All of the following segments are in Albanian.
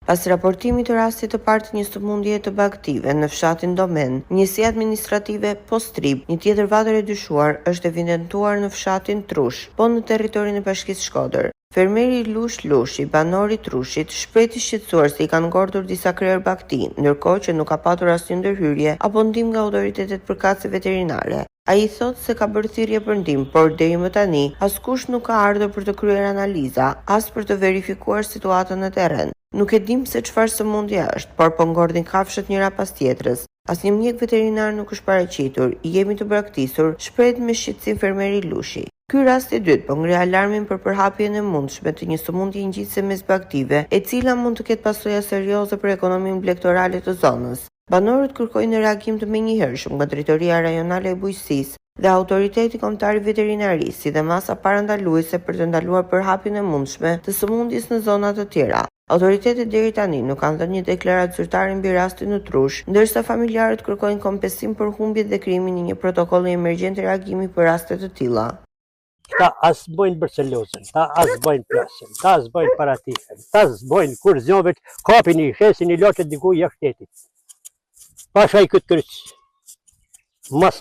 Pas raportimit të rastit të parë të një sëmundjeje të baktive në fshatin Domen, njësia administrative Postrip, një tjetër vatër e dyshuar, është evidentuar në fshatin Trush, po në territorin e Bashkisë Shkodër. Fermeri Lushi, banori Trushit, shpreh i shqetësuar se i kanë ngordhur disa krerë bakti, ndërkohë që nuk ka patur asnjë ndërhyrje apo ndihmë nga autoritetet përkatëse veterinare. Ai thotë se ka bërë thirrje për ndihmë, por deri më tani askush nuk ka ardhur për të kryer analiza, as për të verifikuar situatën në terren. Nuk e dim se çfarë sëmundje është, por po ngordhin kafshët njëra pas tjetrës. Asnjë mjek veterinar nuk është paraqitur, jemi të braktisur, shpreh me shqetësim fermeri Lushi. Ky rast i dytë po ngre alarmin për përhapjen e mundshme të një sëmundje ngjitëse mes baktive, e cila mund të ketë pasoja serioze për ekonominë blegtorale të zonës. Banorët kërkojnë një reagim të menjëhershëm nga Drejtoria Rajonale e Bujqësisë dhe Autoriteti Kombëtar i Veterinarisë, si dhe masa parandaluese për të ndaluar përhapjen e mundshme të sëmundjes në zona të tjera. Autoritetet deri tani nuk kanë dhënë një deklaratë zyrtare mbi rastin në Trush, ndërsa familjarët kërkojnë kompensim për humbjet dhe krijimin e një protokolli emergjent reagimi për raste të tilla. Ta as bojnë bërcelozën, ta as bojnë plasën, ta as bojnë paratifën, ta as bojnë kur zjonëve kapin i shesin i lotet diku jashtë shtetit. Pasha i këtë kërës, mas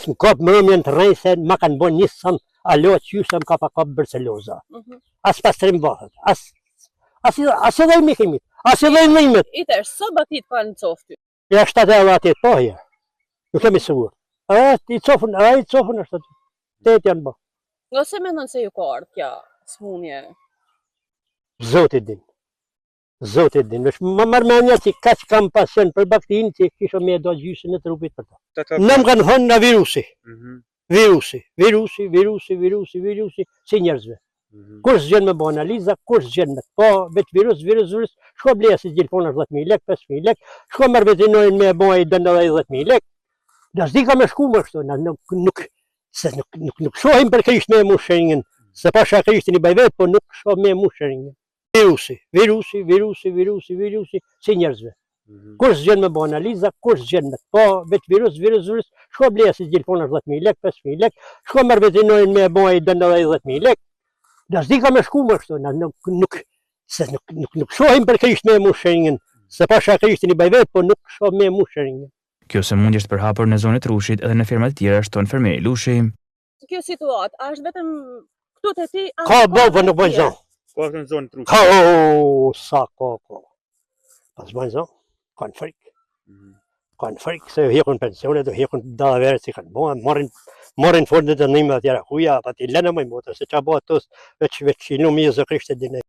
më kapë më rëmjën të rejnë se ma kanë bojnë një sëmë alo që ju se më ka pa kapë bërceloza. As pas të rimë bëhët, as e dhejnë mikimit, as e dhejnë mëjmet. Iter, so baktit ka në cofty? Ja 7 e atit, po ja, nuk kemi sëgur. I cofën është aty. Të janë bë. Nga se mendon se ju ka ardhë kja smunje? Zotit din. Më mërmenja që ka që kam pasion për baktin që kisho me do gjysën e trupit për ta. Në më kanë hënë nga virusi. Virusi, si njerëzve. Kur s'gjen me bo analiza, kur s'gjen me po, veç virus, shko bleja si gjilfona 10.000 lek, 5.000 lek, shko mërë vetinojnë me bo i dënë 10.000 lek. Në zdi ka me shku më shtu, nuk shohim për krisht me mushëringën, se pasha krishtin i bajvet, po nuk shoh me mushëringën. Virusi, si njerëzve. Kur s'gjen me bo analiza, kur s'gjen me po, veç virus, shko bleja si gjilfona 10.000 lek, 5.000 lek, shko mërë vetinojnë me bo i dënë 10.000 lek. Në zdi ka me shku më shtu, nuk shohim për krisht me mushëringën, se pasha krishtin i bajvet, po nuk shoh me mushëringën. Kjo sëmundje është përhapur në zonë Trushit edhe në ferma të tjera, shton fermeri Lushi. Kjo situatë, është vetëm këtu të ti... Ka bovë nuk bëjnë zonë. Ka është në zonë Trushit? Ka, sa ka. Pas bëjnë zonë, kanë frikë. Kanë frikë, se hekun pensionet, hekun dalaverët si kanë bëjnë, morin fondet të njëmë dhe tjera huja, pa ti lene mëjë motër, se qa bëjtë tësë, veç inu mjë zë krishtet dine.